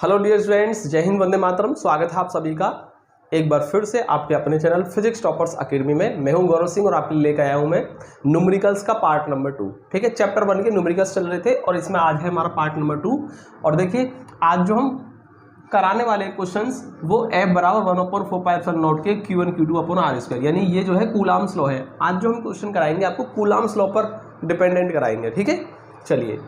Hello dear students, जय हिंद, वंदे मातरम। स्वागत है आप सभी का एक बार फिर से आपके अपने चैनल फिजिक्स टॉपर्स अकेडमी में। मैं हूं गौरव सिंह और आपके लिए लेकर आया हूं मैं न्यूमेरिकल्स का पार्ट नंबर 2। ठीक है, चैप्टर 1 के न्यूमेरिकल्स चल रहे थे और इसमें आज है हमारा पार्ट नंबर 2। और देखिए आज जो हम कराने वाले क्वेश्चंस वो F बराबर 1/4πε0 के Q1 Q2/r², यानी ये जो है कूलाम्स लॉ है। आज जो हम क्वेश्चन कराएंगे आपको कूलाम्स लॉ पर डिपेंडेंट कराएंगे। ठीक है, चलिए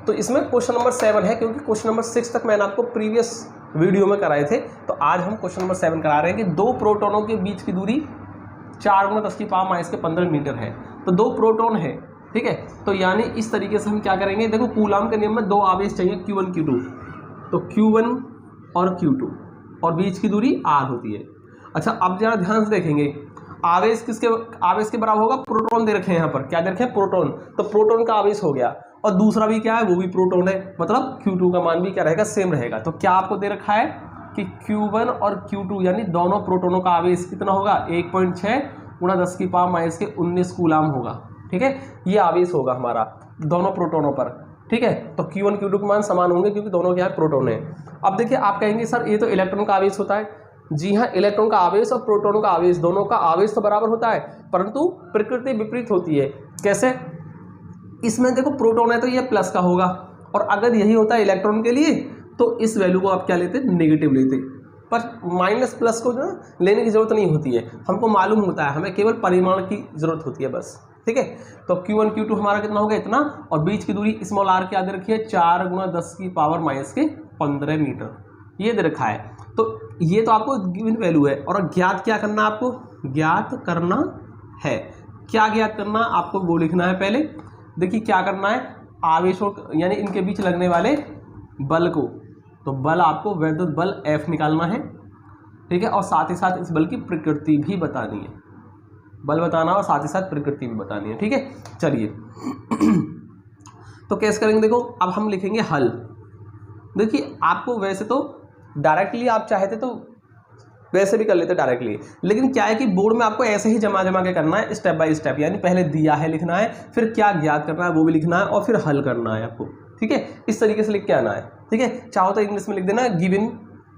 तो इसमें क्वेश्चन नंबर 7 है, क्योंकि क्वेश्चन नंबर 6 तक मैंने आपको प्रीवियस वीडियो में कराए थे। तो आज हम क्वेश्चन नंबर 7 करा रहे हैं कि दो प्रोटॉनों के बीच की दूरी 4 × 10⁻⁻15 मीटर है। तो दो प्रोटॉन है, ठीक है, तो यानी इस तरीके से हम क्या करेंगे, देखो कूलाम के नियम में दो आवेश चाहिए Q1 Q2, तो Q1 और Q2 और बीच की दूरी R होती है। अच्छा, अब जरा ध्यान से देखेंगे आवेश के बराबर होगा, प्रोटॉन दे रखे हैं यहाँ पर, क्या दे रखे हैं, प्रोटॉन। तो प्रोटॉन का आवेश हो गया और दूसरा भी क्या है, वो भी प्रोटॉन है, मतलब Q2 का मान भी क्या रहेगा, सेम रहेगा। तो क्या आपको दे रखा है कि Q1 और Q2 यानी दोनों प्रोटॉनों का आवेश कितना होगा, 1.6 × 10⁻⁻19 कूलाम होगा। ठीक है, ये आवेश होगा हमारा दोनों प्रोटॉनों पर। ठीक है, तो Q1 Q2 के मान समान होंगे क्योंकि दोनों क्या है, प्रोटॉन है। अब देखिए आप कहेंगे सर ये तो इलेक्ट्रॉन का आवेश होता है। जी हाँ, इलेक्ट्रॉन का आवेश और प्रोटॉन का आवेश दोनों का आवेश तो बराबर होता है, परंतु प्रकृति विपरीत होती है। कैसे, इसमें देखो प्रोटॉन है तो ये प्लस का होगा, और अगर यही होता है इलेक्ट्रॉन के लिए तो इस वैल्यू को आप क्या लेते, नेगेटिव लेते। पर माइनस प्लस को जो लेने की जरूरत नहीं होती है, हमको मालूम होता है, हमें केवल परिमाण की जरूरत होती है बस। ठीक है, तो Q1 Q2 हमारा कितना होगा, इतना, और बीच की दूरी स्मॉल r क्या दे रखी है, 4 × 10⁻⁻15 मीटर, ये दे रखा है। तो ये तो आपको गिवन वैल्यू है, और ज्ञात क्या करना है, आपको ज्ञात करना है। क्या ज्ञात करना, आपको वो लिखना है पहले। देखिए क्या करना है, आवेशों यानी इनके बीच लगने वाले बल को, तो बल आपको वैद्युत बल F निकालना है। ठीक है, और साथ ही साथ इस बल की प्रकृति भी बतानी है, बल बताना और साथ ही साथ प्रकृति भी बतानी है। ठीक है, चलिए तो कैसे करेंगे, देखो अब हम लिखेंगे हल। देखिए आपको वैसे तो डायरेक्टली आप चाहते तो वैसे भी कर लेते डायरेक्टली, लेकिन क्या है कि बोर्ड में आपको ऐसे ही जमा के करना है, स्टेप बाय स्टेप, यानी पहले दिया है लिखना है, फिर क्या ज्ञात करना है वो भी लिखना है, और फिर हल करना है आपको। ठीक है, इस तरीके से लिख के आना है। ठीक है, चाहो तो इंग्लिश में लिख देना गिवन,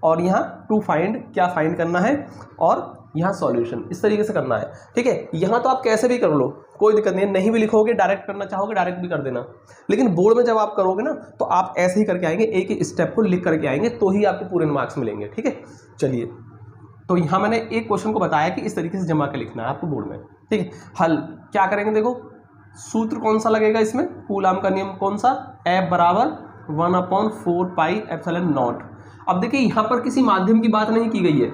और यहाँ टू फाइंड, क्या फाइंड करना है, और यहाँ सॉल्यूशन, इस तरीके से करना है। ठीक है, यहाँ तो आप कैसे भी कर लो, कोई दिक्कत नहीं है, नहीं भी लिखोगे, डायरेक्ट करना चाहोगे डायरेक्ट भी कर देना, लेकिन बोर्ड में जब आप करोगे ना तो आप ऐसे ही करके आएंगे, एक एक स्टेप को लिख करके आएंगे, तो ही आपको पूरे मार्क्स मिलेंगे। ठीक है, चलिए तो यहाँ मैंने एक क्वेश्चन को बताया कि इस तरीके से जमा के लिखना है आपको बोर्ड में। ठीक है, हल क्या करेंगे, देखो सूत्र कौन सा लगेगा इसमें, कूलाम का नियम कौन सा, F बराबर 1/4πε0। अब देखिए यहाँ पर किसी माध्यम की बात नहीं की गई है,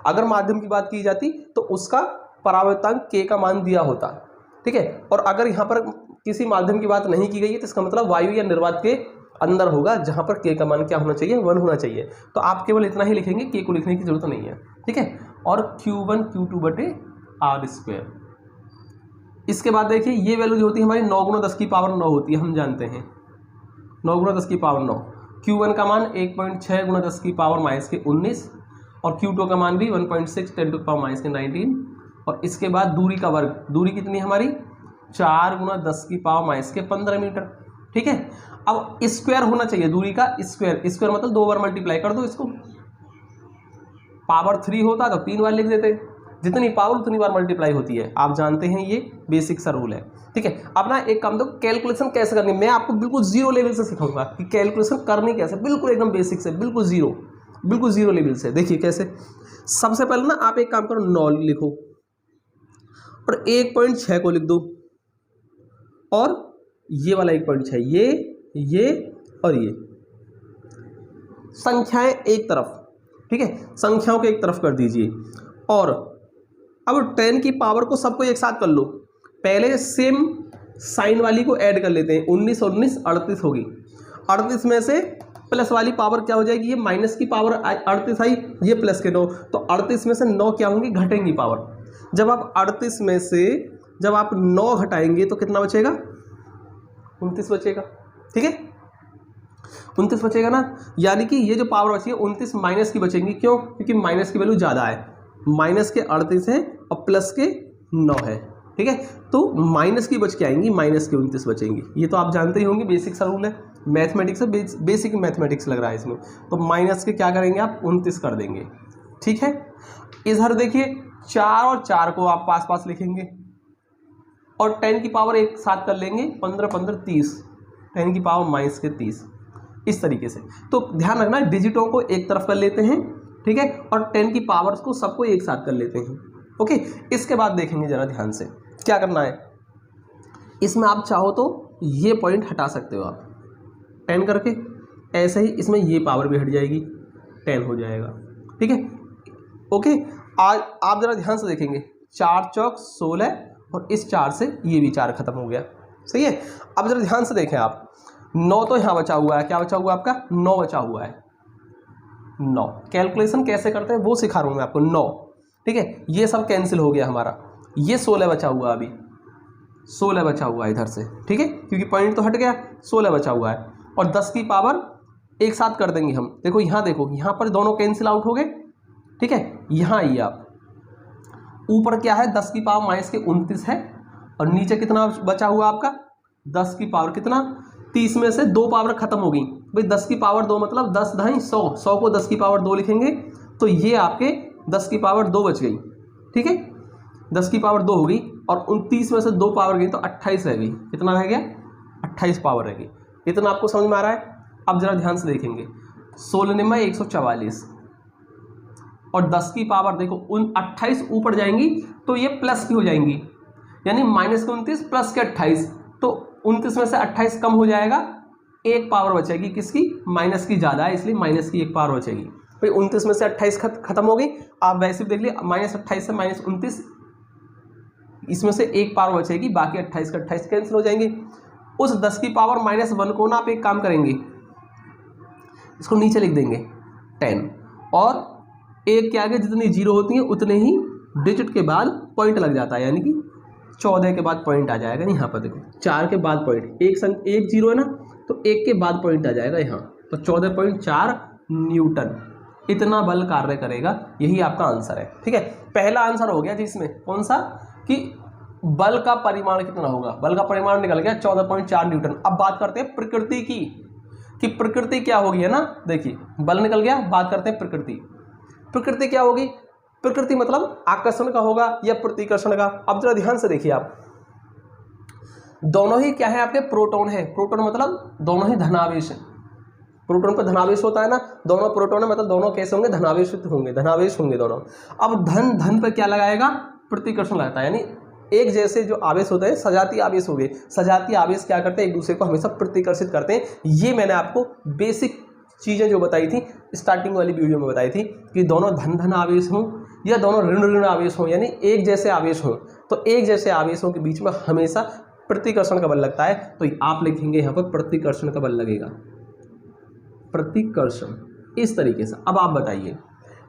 अगर माध्यम की बात की जाती तो उसका परावर्तनांक K का मान दिया होता। ठीक है, और अगर यहाँ पर किसी माध्यम की बात नहीं की गई है तो इसका मतलब वायु या निर्वात के अंदर होगा, जहां पर K का मान क्या होना चाहिए, 1 होना चाहिए। तो आप केवल इतना ही लिखेंगे, K को लिखने की जरूरत नहीं है। ठीक है, और Q1 Q2/r²। इसके बाद देखिए ये वैल्यू जो होती है हमारी 9 × 10⁻9 होती है, हम जानते हैं 9 × 10⁻9। Q1 का मान 1.6 × 10⁻⁻19 और Q2 का मान भी 1.6 × 10⁻⁻19। और इसके बाद दूरी का वर्ग, दूरी कितनी हमारी 4 × 10⁻⁻15 मीटर। ठीक है, अब स्क्वायर होना चाहिए दूरी का, स्क्वायर मतलब 2 बार मल्टीप्लाई कर दो इसको, पावर 3 होता तो 3 बार लिख देते, जितनी पावर उतनी बार मल्टीप्लाई होती है, आप जानते हैं ये बेसिक सा रूल है। ठीक है, अब ना एक काम दो, कैलकुलेशन कैसे करनी, मैं आपको बिल्कुल जीरो लेवल से सिखाऊंगा कि कैलकुलेशन करनी कैसे, बिल्कुल एकदम बेसिक से, बिल्कुल जीरो लेवल से। देखिए कैसे, सबसे पहले ना आप एक काम करो, 9 लिखो और 1.6 को लिख दो, और ये वाला 1.6, ये और ये संख्याएं एक तरफ। ठीक है, संख्याओं को एक तरफ कर दीजिए, और अब 10 की पावर को सबको एक साथ कर लो। पहले सेम साइन वाली को ऐड कर लेते हैं, 19 और 19 38 होगी, 38 में से प्लस वाली पावर क्या हो जाएगी, ये माइनस की पावर 38 आई, ये प्लस के 9, तो 38 में से 9 क्या होंगी, घटेंगी पावर। जब आप 38 में से जब आप 9 घटाएंगे तो कितना बचेगा, 29 बचेगा। ठीक है, 29 बचेगा ना, यानी कि ये जो पावर बची है 29 माइनस की बचेंगी। क्यों, क्योंकि माइनस की वैल्यू ज़्यादा है, माइनस के 38 है और प्लस के 9 है। ठीक है, तो माइनस की बच के आएंगी, माइनस की 29 बचेंगी, ये तो आप जानते ही होंगे, बेसिक सा रूल है। मैथमेटिक्स है, बेसिक मैथमेटिक्स लग रहा है इसमें। तो माइनस के क्या करेंगे आप 29 कर देंगे, ठीक है। इधर देखिए 4 और 4 को आप पास पास लिखेंगे और 10 की पावर एक साथ कर लेंगे, 15 15 30, 10 की पावर माइनस के 30, इस तरीके से। तो ध्यान रखना डिजिटों को एक तरफ कर लेते हैं, ठीक है, और 10 की पावर्स को सबको एक साथ कर लेते हैं, ओके। इसके बाद देखेंगे जरा ध्यान से क्या करना है। इसमें आप चाहो तो ये पॉइंट हटा सकते हो आप 10 करके, ऐसे ही इसमें ये पावर भी हट जाएगी, 10 हो जाएगा, ठीक है, ओके। आज आप जरा ध्यान से देखेंगे 4 चौक 16 और इस 4 से ये भी 4 खत्म हो गया, सही है। अब जरा ध्यान से देखें आप, 9 तो यहाँ बचा हुआ है, क्या बचा हुआ है आपका 9 बचा हुआ है, 9। कैलकुलेशन कैसे करते हैं वो सिखा रहा हूँ मैं आपको, 9, ठीक है। ये सब कैंसिल हो गया हमारा, ये 16 बचा हुआ, अभी 16 बचा हुआ है इधर से, ठीक है, क्योंकि पॉइंट तो हट गया, 16 बचा हुआ है। और 10 की पावर एक साथ कर देंगे हम, देखो यहाँ पर दोनों कैंसिल आउट हो गए, ठीक है। यहाँ आइए आप, ऊपर क्या है 10 की पावर माइनस के 29 है और नीचे कितना बचा हुआ आपका 10 की पावर कितना 30 में से 2 पावर खत्म हो गई भाई, 10 की पावर 2 मतलब 10 ढाई 100, 100 को 10 की पावर 2 लिखेंगे तो ये आपके 10 की पावर 2 बच गई, ठीक है, 10 की पावर 2 हो गई और 29 में से 2 पावर गई तो 28 रह गई, कितना रह गया 28 पावर रह गई। इतना आपको समझ में आ रहा है। अब जरा ध्यान से देखेंगे 16 में 144 और 10 की पावर देखो 28 ऊपर जाएंगी तो ये प्लस की हो जाएंगी, यानी माइनस के 29 प्लस के 28, तो 29 में से 28 कम हो जाएगा, एक पावर बचेगी किसकी माइनस की, ज़्यादा है इसलिए माइनस की एक पावर बचेगी भाई। 29 में से 28 खत्म हो गई, आप वैसे भी देख लिए -28 से -29, इसमें से एक पावर बचेगी, बाकी 28 का 28 कैंसिल हो जाएंगे। उस 10 की पावर -1 को ना आप एक काम करेंगे, इसको नीचे लिख देंगे 10 और एक के आगे जितनी जीरो होती हैं उतने ही डिजिट के बाद पॉइंट लग जाता है, यानी कि 14 के बाद पॉइंट आ जाएगा। यहाँ पर देखो 4 के बाद पॉइंट, एक जीरो है ना तो 1 के बाद पॉइंट आ जाएगा यहाँ, तो 14.4 न्यूटन इतना बल कार्य करेगा, यही आपका आंसर है, ठीक है। पहला आंसर हो गया जिसमें कौन सा कि बल का परिमाण कितना होगा, बल का परिमाण निकल गया 14.4 न्यूटन। अब बात करते हैं प्रकृति की कि प्रकृति क्या होगी, है ना। देखिए बल निकल गया, बात करते हैं प्रकृति। प्रकृति क्या होगी, प्रकृति मतलब आकर्षण का होगा या प्रतिकर्षण का। अब जरा ध्यान से देखिए आप, दोनों ही क्या है आपके प्रोटॉन है, प्रोटॉन मतलब दोनों ही धनावेश है, प्रोटॉन पर धनावेश होता है ना, दोनों प्रोटॉन है मतलब दोनों कैसे होंगे धनावेशित होंगे, धनावेश होंगे दोनों। अब धन धन पर क्या लगाएगा प्रतिकर्षण लगाता है, यानी एक जैसे जो आवेश होते हैं सजातीय आवेश हो गए, सजातीय आवेश क्या करते हैं एक दूसरे को हमेशा प्रतिकर्षित करते हैं। ये मैंने आपको बेसिक चीज़ें जो बताई थी स्टार्टिंग वाली वीडियो में बताई थी कि दोनों धन धन आवेश हों या दोनों ऋण ऋण आवेश हों, यानी एक जैसे आवेश हों, तो एक जैसे आवेशों के बीच में हमेशा प्रतिकर्षण का बल लगता है। तो आप लिखेंगे यहाँ पर प्रतिकर्षण का बल लगेगा, प्रतिकर्षण, इस तरीके से। अब आप बताइए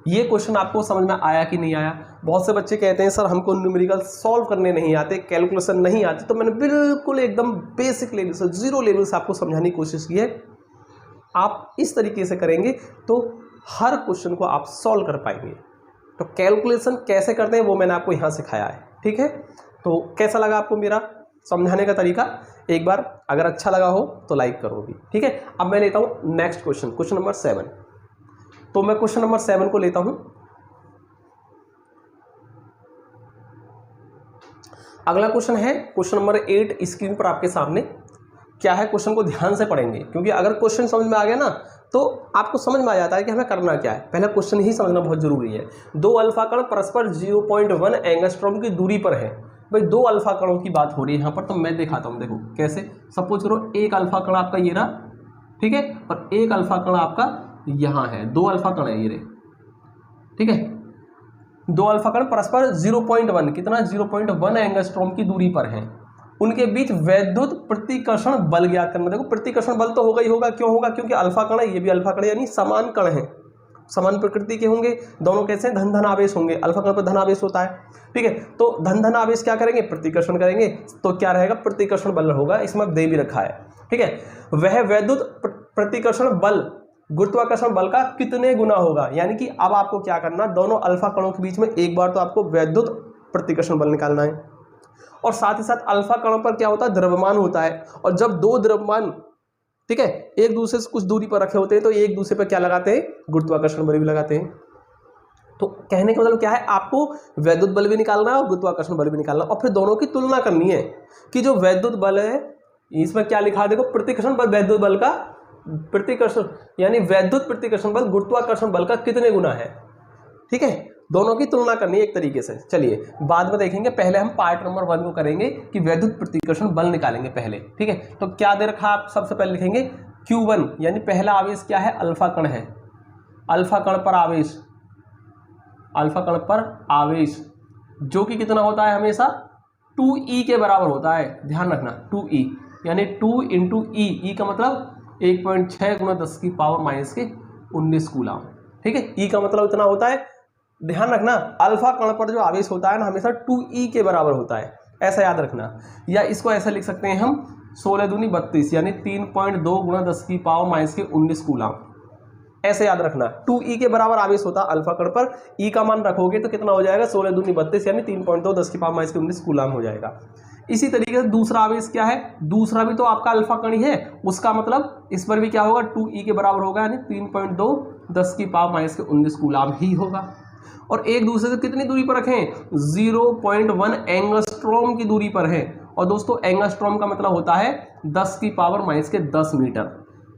ये क्वेश्चन आपको समझ में आया कि नहीं आया। बहुत से बच्चे कहते हैं सर हमको न्यूमेरिकल सॉल्व करने नहीं आते, कैलकुलेशन नहीं आती, तो मैंने बिल्कुल एकदम बेसिक लेवल से, जीरो लेवल से आपको समझाने की कोशिश की है। आप इस तरीके से करेंगे तो हर क्वेश्चन को आप सॉल्व कर पाएंगे। तो कैलकुलेशन कैसे करते हैं वो मैंने आपको यहाँ सिखाया है, ठीक है। तो कैसा लगा आपको मेरा समझाने का तरीका, एक बार अगर अच्छा लगा हो तो लाइक करो भी, ठीक है। अब मैं लेता हूँ नेक्स्ट क्वेश्चन, क्वेश्चन नंबर 7। तो मैं क्वेश्चन नंबर 7 को लेता हूं। अगला क्वेश्चन है क्वेश्चन नंबर 8 स्क्रीन पर आपके सामने। क्या है क्वेश्चन को ध्यान से पढ़ेंगे, क्योंकि अगर क्वेश्चन समझ में आ गया ना तो आपको समझ में आ जाता है कि हमें करना क्या है। पहले क्वेश्चन ही समझना बहुत जरूरी है। 2 अल्फा कण परस्पर 0.1 एंगस्ट्रॉम की दूरी पर है। भाई 2 अल्फा कणों की बात हो रही है यहाँ पर, तो मैं दिखाता हूँ। देखो कैसे, सपोज करो एक अल्फा कण आपका ये रहा, ठीक है, और एक अल्फा कण आपका यहाँ है, 2 अल्फा कण है ये रे, ठीक है। 2 अल्फा कण परस्पर 0.1 कितना 0.1 एंगस्ट्रॉम की दूरी पर हैं। उनके बीच वैद्युत प्रतिकर्षण बल ज्ञात करना। देखो प्रतिकर्षण बल तो होगा ही होगा, क्यों होगा, क्योंकि अल्फा कण है, ये भी अल्फा कण है, यानी समान कण है, समान प्रकृति के होंगे दोनों। कैसे, धन धन आवेश होंगे, अल्फा कण पर धन आवेश होता है, ठीक है। तो धन धन आवेश क्या करेंगे, प्रतिकर्षण करेंगे, तो क्या रहेगा प्रतिकर्षण बल होगा, इसमें दे भी रखा है, ठीक है। वह वैद्युत प्रतिकर्षण बल गुरुत्वाकर्षण बल का कितने गुना होगा, यानी कि अब आपको क्या करना, दोनों अल्फा कणों के बीच में एक बार तो आपको वैद्युत प्रतिकर्षण बल निकालना है, और साथ ही साथ अल्फा कणों पर क्या होता है द्रव्यमान होता है, और जब 2 द्रव्यमान ठीक है, एक दूसरे से कुछ दूरी पर रखे होते हैं तो एक दूसरे पर क्या लगाते हैं, गुरुत्वाकर्षण बल भी लगाते हैं। तो कहने का मतलब क्या है, आपको वैद्युत बल भी निकालना है और गुरुत्वाकर्षण बल भी निकालना है, और फिर दोनों की तुलना करनी है कि जो वैद्युत बल है, इसमें क्या लिखा है देखो, प्रतिकर्षण बल वैद्युत बल का प्रतिकर्षण, यानी वैद्युत प्रतिकर्षण बल गुरुत्वाकर्षण बल का कितने गुना है। ठीक है, दोनों की तुलना करनी है एक तरीके से। चलिए बाद में देखेंगे, पहले हम पार्ट नंबर 1 को करेंगे कि वैद्युत प्रतिकर्षण बल निकालेंगे पहले। ठीक है, तो क्या दे रखा आप सबसे पहले लिखेंगे Q1, यानी पहला आवेश क्या है, अल्फा कण है। अल्फा कण पर आवेश, अल्फा कण पर आवेश जो कि कितना होता है, हमेशा 2e के बराबर होता है, ध्यान रखना 2e, यानी 2 × e, का मतलब 1.6 × 10⁻⁻19 कूलम। ठीक है, e का मतलब इतना होता है, ध्यान रखना अल्फा कण पर जो आवेश होता है ना, हमेशा 2e के बराबर होता है, ऐसा याद रखना। या इसको ऐसा लिख सकते हैं हम 16 दूनी 32, यानी 3.2 × 10⁻⁻19 कूलम, ऐसे याद रखना। 2e के बराबर आवेश होता है अल्फा कण पर, e का मान रखोगे तो कितना हो जाएगा, 16 दूनी 32, यानी 3.2 10⁻⁻19 कूलम हो जाएगा। इसी तरीके से दूसरा आवेश क्या है, दूसरा भी तो आपका अल्फा कण ही है, उसका मतलब इस पर भी क्या होगा, 2e के बराबर होगा, यानी 3.2 10⁻⁻19 कूलम ही होगा। और एक दूसरे से कितनी दूरी पर रखें, 0.1 एंगस्ट्रॉम की दूरी पर है। और दोस्तों एंगस्ट्रॉम का मतलब होता है 10⁻⁻10 मीटर।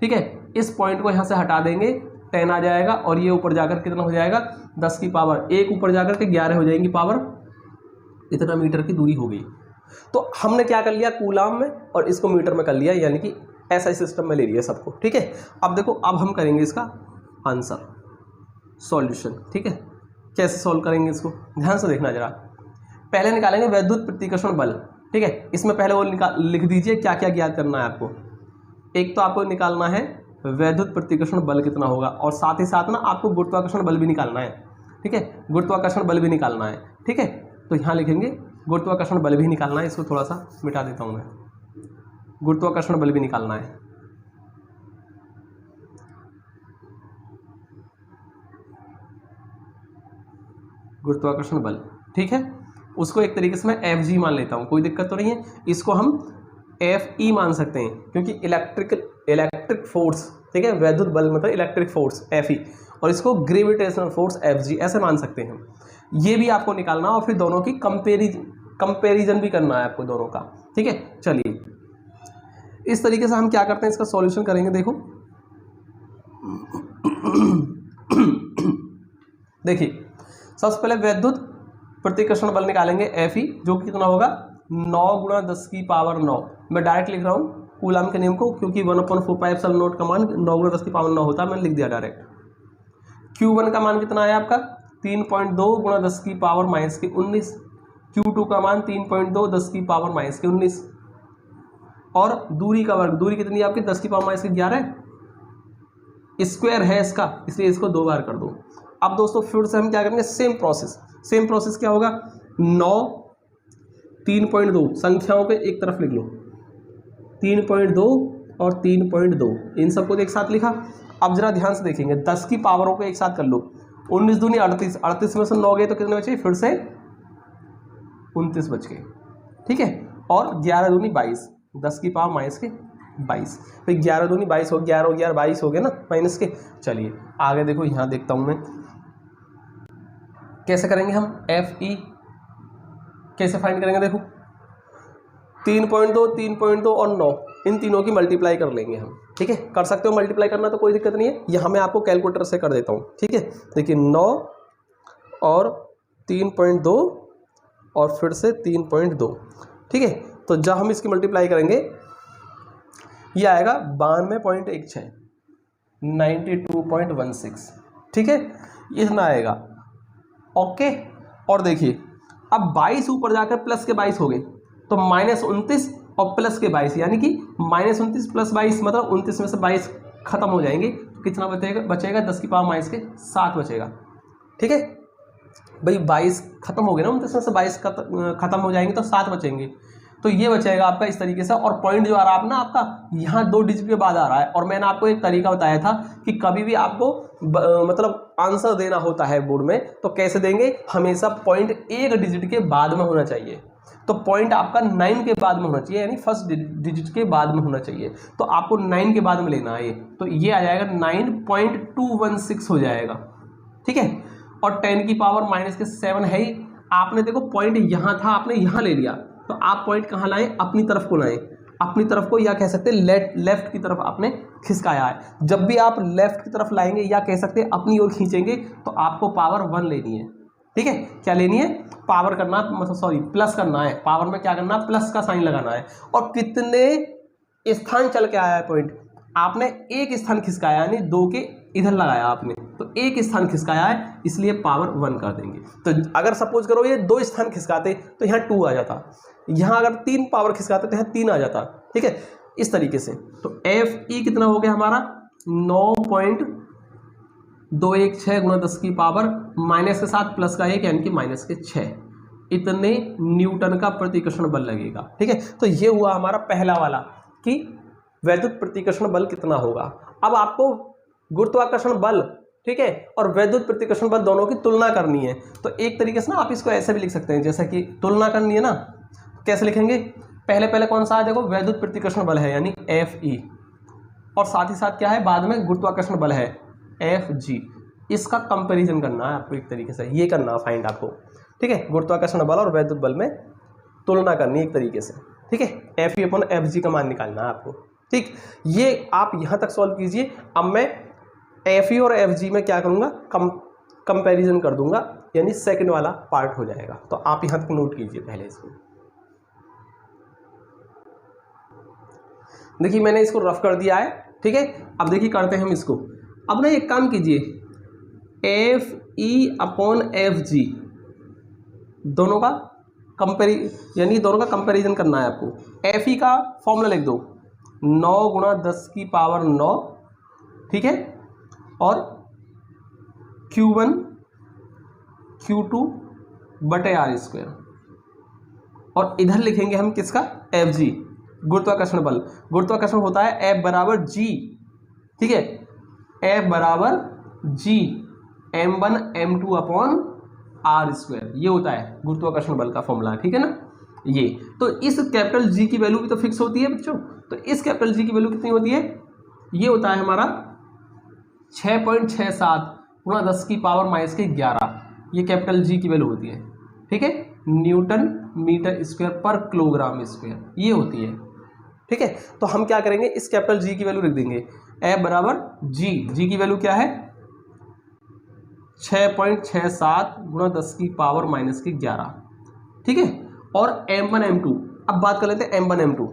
ठीक है, इस पॉइंट को यहाँ से हटा देंगे, 10 आ जाएगा, और ये ऊपर जाकर कितना हो जाएगा, 10⁻1 ऊपर जाकर के 11 हो जाएंगी पावर, इतना मीटर की दूरी हो गई। तो हमने क्या कर लिया, कूलम में, और इसको मीटर में कर लिया, यानी कि ऐसा सिस्टम में ले लिया सबको। ठीक है, अब देखो, अब हम करेंगे इसका आंसर सॉल्यूशन। ठीक है, कैसे सॉल्व करेंगे इसको, ध्यान से देखना जरा। पहले निकालेंगे वैद्युत प्रतिकर्षण बल। ठीक है, इसमें पहले वो लिख दीजिए क्या क्या ज्ञात करना है आपको। एक तो आपको निकालना है वैद्युत प्रतिकर्षण बल कितना होगा, और साथ ही साथ ना आपको गुरुत्वाकर्षण बल भी निकालना है। ठीक है, गुरुत्वाकर्षण बल भी निकालना है। ठीक है, तो यहाँ लिखेंगे गुरुत्वाकर्षण बल भी निकालना है, इसको थोड़ा सा मिटा देता हूँ मैं, गुरुत्वाकर्षण बल भी निकालना है। गुरुत्वाकर्षण बल, ठीक है, उसको एक तरीके से मैं Fg मान लेता हूँ, कोई दिक्कत तो नहीं है। इसको हम Fe मान सकते हैं, क्योंकि इलेक्ट्रिक फोर्स, ठीक है, वैद्युत बल मतलब इलेक्ट्रिक फोर्स Fe, और इसको ग्रेविटेशनल फोर्स Fg ऐसे मान सकते हैं। ये भी आपको निकालना, और फिर दोनों की कंपेरिजन भी करना है आपको दोनों का। ठीक है, चलिए इस तरीके से हम क्या करते हैं, इसका सॉल्यूशन करेंगे। देखो देखिए, सबसे पहले वैद्युत प्रतिकर्षण बल निकालेंगे Fe, जो कि कितना होगा, 9 × 10⁻9। मैं डायरेक्ट लिख रहा हूँ कूलम के नियम को, क्योंकि 1/4πε0 का मान 9 × 10⁻9 होता है, मैंने लिख दिया डायरेक्ट। Q1 का मान कितना है आपका, 3.2 × 10⁻⁻19। Q2 का मान 3.2 10⁻⁻19, और दूरी का वर्ग, दूरी कितनी है आपकी, 10⁻11 स्क्वायर है इसका, इसलिए इसको 2 बार कर दो। अब दोस्तों फिर से हम क्या करेंगे, सेम प्रोसेस क्या होगा, 9, 3.2 संख्याओं के एक तरफ लिख लो, 3.2 और 3.2, इन सबको एक साथ लिखा। अब जरा ध्यान से देखेंगे, 10 की पावरों को एक साथ कर लो, 19 दूनी 38, 38 में से 9 गए तो कितने बचे, फिर से 29 बच गए। ठीक है, और 11 दूनी 22, 10⁻⁻22, फिर 11 दूनी 22 हो, 11 हो 11 22 हो गए ना माइनस के। चलिए आगे देखो, यहाँ देखता हूँ मैं कैसे करेंगे हम Fe, कैसे फाइंड करेंगे। देखो 3.2, 3.2 और 9, इन तीनों की मल्टीप्लाई कर लेंगे हम। ठीक है, कर सकते हो मल्टीप्लाई करना, तो कोई दिक्कत नहीं है, यहाँ मैं आपको कैलकुलेटर से कर देता हूँ। ठीक है, देखिए 9 और 3.2 और फिर से 3.2। ठीक है, तो जब हम इसकी मल्टीप्लाई करेंगे ये आएगा 92.16, 92.16। ठीक है, ये इतना आएगा। ओके, और देखिए अब 22 ऊपर जाकर प्लस के 22 हो गए, तो -29 और प्लस के 22, यानी कि -29 + 22 मतलब 29 में से 22 खत्म हो जाएंगे, तो कितना बचेगा 10⁻⁻7 बचेगा। ठीक है भाई, 22 खत्म हो गए ना, 29 में से 22 खत्म हो जाएंगे तो 7 बचेंगे, तो ये बचेगा आपका इस तरीके से। और पॉइंट जो आ रहा है ना आपका, यहाँ 2 डिजिट के बाद आ रहा है, और मैंने आपको एक तरीका बताया था कि कभी भी आपको मतलब आंसर देना होता है बोर्ड में, तो कैसे देंगे, हमेशा पॉइंट 1 डिजिट के बाद में होना चाहिए। तो पॉइंट आपका 9 के बाद में होना चाहिए, यानी फर्स्ट डिजिट के बाद में होना चाहिए। तो आपको 9 के बाद में लेना है ये, तो ये आ जाएगा 9.216 हो जाएगा, ठीक है। और 10 की पावर माइनस के 7 है ही। आपने देखो पॉइंट यहाँ था, आपने यहाँ ले लिया, तो आप पॉइंट कहाँ लाएं, अपनी तरफ को लाएं, अपनी तरफ को, या कह सकते हैं लेफ्ट की तरफ आपने खिसकाया है। जब भी आप लेफ्ट की तरफ लाएंगे या कह सकते हैं अपनी ओर खींचेंगे, तो आपको पावर 1 लेनी है, ठीक है। क्या लेनी है, पावर करना, मतलब सॉरी प्लस करना है, पावर में क्या करना, प्लस का साइन लगाना है। और कितने स्थान चल के आया है पॉइंट, आपने एक स्थान खिसकाया, यानी 2 के इधर लगाया आपने, तो एक स्थान खिसकाया है, इसलिए पावर 1 कर देंगे। तो अगर सपोज करो ये 2 स्थान खिसकाते तो यहाँ 2 आ जाता, यहाँ अगर 3 पावर खिसकाते तो यहाँ 3 आ जाता, ठीक है, इस तरीके से। तो FE कितना हो गया हमारा, 9.216 गुणा 10 की पावर माइनस के साथ प्लस का 1, यानी कि माइनस के 6, इतने न्यूटन का प्रतिकर्षण बल लगेगा, ठीक है। तो ये हुआ हमारा पहला वाला कि वैद्युत प्रतिकर्षण बल कितना होगा। अब आपको गुरुत्वाकर्षण बल, ठीक है, और वैद्युत प्रतिकर्षण बल दोनों की तुलना करनी है। तो एक तरीके से ना आप इसको ऐसे भी लिख सकते हैं, जैसा कि तुलना करनी है ना, कैसे लिखेंगे, पहले कौन सा है, देखो वैद्युत प्रतिकर्षण बल है यानी FE, और साथ ही साथ क्या है, बाद में गुरुत्वाकर्षण बल है FG। इसका कंपैरिजन करना है आपको, एक तरीके से ये करना है फाइंड आपको, ठीक है। गुरुत्वाकर्षण बल और वैद्युत बल में तुलना करनी है एक तरीके से, ठीक है। FE अपन FG का मान निकालना है आपको, ठीक। ये आप यहाँ तक सॉल्व कीजिए। अब मैं FE और FG में क्या करूँगा, कंपैरिजन कर दूंगा, यानी सेकंड वाला पार्ट हो जाएगा। तो आप यहाँ तक नोट कीजिए पहले इसको। देखिए मैंने इसको रफ कर दिया है, ठीक है। अब देखिए करते हैं हम इसको। अब ना एक काम कीजिए, FE अपॉन FG दोनों का यानी दोनों का कंपैरिजन करना है आपको। FE का फॉर्मूला लिख दो, 9 गुणा 10 की पावर 9, ठीक है, और Q1 Q2 बटे R²। और इधर लिखेंगे हम किसका, FG, गुरुत्वाकर्षण बल। गुरुत्वाकर्षण होता है F बराबर G, ठीक है, F बराबर G m1 m2 upon R², ये होता है गुरुत्वाकर्षण बल का फॉर्मूला, ठीक है ना। ये तो इस कैपिटल G की वैल्यू भी तो फिक्स होती है बच्चों, तो इस कैपिटल G की वैल्यू कितनी होती है, ये होता है हमारा 6.67 गुणा 10 की पावर माइनस के 11, ये कैपिटल G की वैल्यू होती है, ठीक है, न्यूटन मीटर स्क्वायर पर किलोग्राम स्क्वायर ये होती है, ठीक है। तो हम क्या करेंगे, इस कैपिटल G की वैल्यू लिख देंगे, F बराबर G की वैल्यू क्या है, 6.67 गुणा 10 की पावर माइनस की 11, ठीक है। और m1 m2, अब बात कर लेते हैं m1 m2।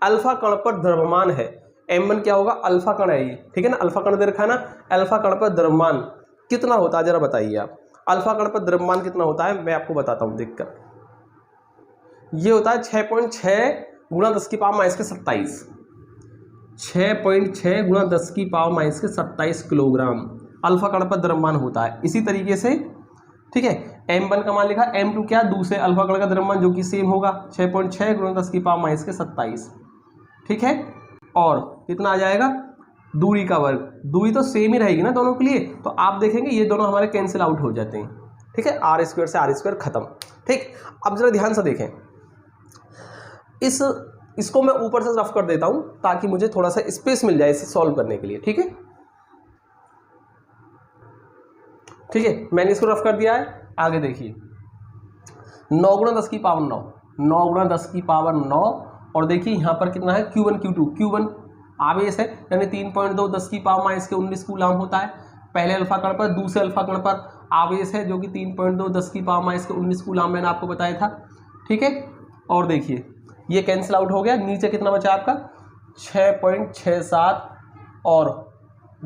अल्फा कण पर द्रव्यमान है, m1 क्या होगा, अल्फा कण है ये, ठीक है ना, अल्फा कण दे रखा है ना। अल्फा कण पर द्रव्यमान कितना होता है जरा बताइए आप, अल्फा कण पर द्रव्यमान कितना होता है, मैं आपको बताता हूँ देखकर। ये होता है 6.6 गुणा 10 की पावर माइनस के 27, 6.6 गुणा 10 की पावर माइनस के 27 किलोग्राम अल्फा कण पर द्रव्यमान होता है। इसी तरीके से, ठीक है, m1 का मान लिखा, m2 क्या, दूसरे अल्फा कण का द्रव्यमान जो कि सेम होगा 6.6 गुणा 10 की पावर माइनस के 27, ठीक है। और कितना आ जाएगा, दूरी का वर्ग, दूरी तो सेम ही रहेगी ना दोनों के लिए, तो आप देखेंगे ये दोनों हमारे कैंसिल आउट हो जाते हैं, ठीक है, R² से R² खत्म, ठीक। अब जरा ध्यान से देखें, इसको मैं ऊपर से रफ कर देता हूं ताकि मुझे थोड़ा सा स्पेस मिल जाए इसे सॉल्व करने के लिए, ठीक है, ठीक है। मैंने इसको रफ कर दिया है, आगे देखिए, 9 गुणा 10 की पावर 9, 9 गुणा 10 की पावर 9, और देखिए यहाँ पर कितना है, Q1 Q2, Q1 आवेश है, यानी 3.2 10 की पावर माइनस के 19 कूलाम होता है पहले अल्फा कण पर, दूसरे अल्फा कण पर आवेश है जो कि 3.2 10 की पावर माइनस के 19 कूलाम मैंने आपको बताया था, ठीक है। और देखिए ये कैंसिल आउट हो गया, नीचे कितना बचा आपका 6.67 और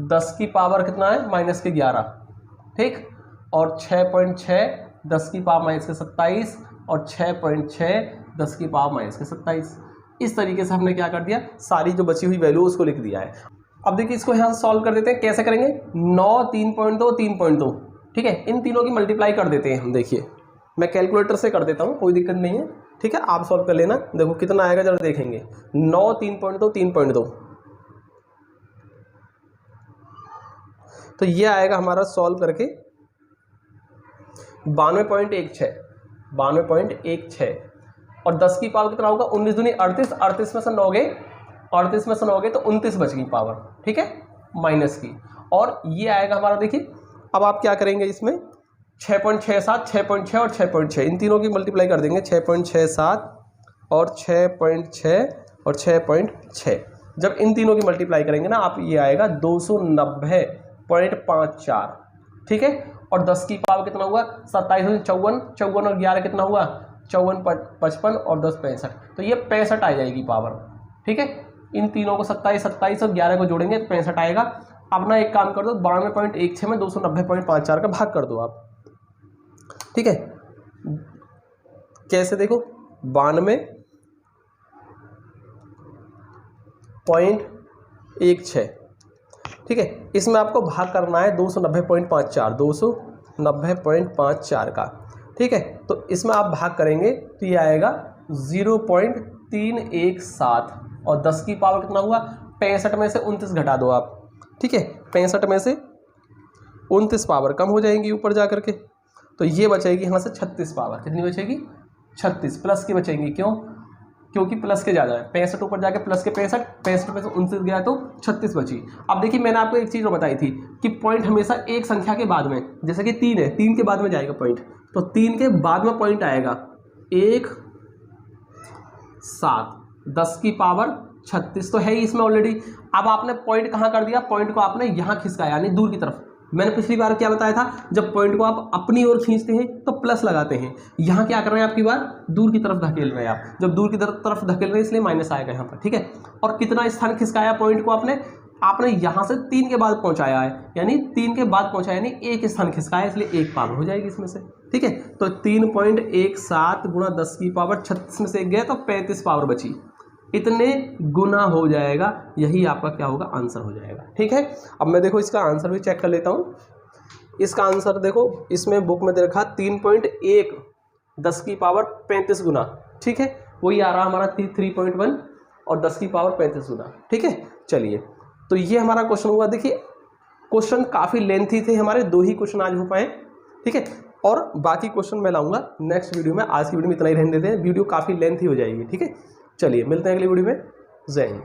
10 की पावर कितना है माइनस के 11, ठीक, और 6.6 10 की पावर माइनस के 27 और 6.6 10 की पावर माइनस के 27। इस तरीके से हमने क्या कर दिया, सारी जो बची हुई वैल्यू उसको लिख दिया है। अब देखिए इसको यहाँ से सॉल्व कर देते हैं, कैसे करेंगे, 9 3.2 3.2, ठीक है, इन तीनों की मल्टीप्लाई कर देते हैं हम। देखिए मैं कैलकुलेटर से कर देता हूँ, कोई दिक्कत नहीं है, ठीक है, आप सॉल्व कर लेना, देखो कितना आएगा जरा देखेंगे, 9 3.2 3.2, तो ये आएगा हमारा सॉल्व करके 92.16, 92.16, और 10 की पावर कितना होगा 19 दूनी 38, 38 में से 9 गए, 38 में से 9 गए तो 29 बच गई पावर, ठीक है, माइनस की। और ये आएगा हमारा, देखिए अब आप क्या करेंगे इसमें 6.67, 6.6 और 6.6 इन तीनों की मल्टीप्लाई कर देंगे, 6.67 और 6.6 और 6.6। जब इन तीनों की मल्टीप्लाई करेंगे ना आप, ये आएगा 290.54, ठीक है। और 10 की पावर कितना हुआ 27, 54, 54 और 11 कितना हुआ 54, 55 और 10 65, तो ये 65 आ जाएगी पावर, ठीक है। इन तीनों को 27, 27 और 11 को जोड़ेंगे तो 65 आएगा। अब ना एक काम कर दो, 92.16 में 290.54 का भाग कर दो आप, ठीक है। कैसे देखो 92.16, ठीक है, इसमें आपको भाग करना है 290.54, 290.54 का, ठीक है। तो इसमें आप भाग करेंगे तो ये आएगा 0.317 और 10 की पावर कितना हुआ 65 में से 29 घटा दो आप, ठीक है, 65 में से 29 पावर कम हो जाएंगी ऊपर जा करके, तो ये बचेगी यहाँ से 36 पावर। कितनी बचेगी 36, प्लस की बचेंगी, क्यों, क्योंकि प्लस के ज़्यादा है, 65 ऊपर जाके प्लस के 65, 65 में से 29 गया तो 36 बची। अब देखिए मैंने आपको एक चीज़ बताई थी कि पॉइंट हमेशा एक संख्या के बाद में, जैसे कि 3 है, 3 के बाद में जाएगा पॉइंट, तो 3 के बाद में पॉइंट आएगा 1 7, 10 की पावर 36 तो है ही इसमें ऑलरेडी। अब आपने पॉइंट कहाँ कर दिया, पॉइंट को आपने यहाँ खिसकाया यानी दूर की तरफ। मैंने पिछली बार क्या बताया था, जब पॉइंट को आप अपनी ओर खींचते हैं तो प्लस लगाते हैं, यहाँ क्या कर रहे हैं आपकी बार दूर की तरफ धकेल रहे हैं आप, जब दूर की तरफ धकेल रहे हैं इसलिए माइनस आएगा यहाँ पर, ठीक है। और कितना स्थान खिसकाया पॉइंट को आपने यहाँ से 3 के बाद पहुँचाया है, यानी 3 के बाद पहुँचाया यानी एक स्थान खिसकाया, इसलिए एक पावर हो जाएगी इसमें से, ठीक है। तो 3.17 गुणा 10 की पावर 36 में से एक गया तो 35 पावर बची, इतने गुना हो जाएगा, यही आपका क्या होगा आंसर हो जाएगा, ठीक है। अब मैं देखो इसका आंसर भी चेक कर लेता हूँ। इसका आंसर देखो इसमें बुक में दे रखा 3.1 10 की पावर 35 गुना, ठीक है, वही आ रहा हमारा 3.1 और 10 की पावर 35 गुना, ठीक है। चलिए तो ये हमारा क्वेश्चन हुआ। देखिए क्वेश्चन काफ़ी लेंथी थे हमारे, 2 ही क्वेश्चन आज हो पाए, ठीक है, और बाकी क्वेश्चन मैं लाऊंगा नेक्स्ट वीडियो में। आज की वीडियो में इतना ही रहने देते हैं, वीडियो काफ़ी लेंथी हो जाएगी, ठीक है। चलिए मिलते हैं अगली वीडियो में, जय हिंद।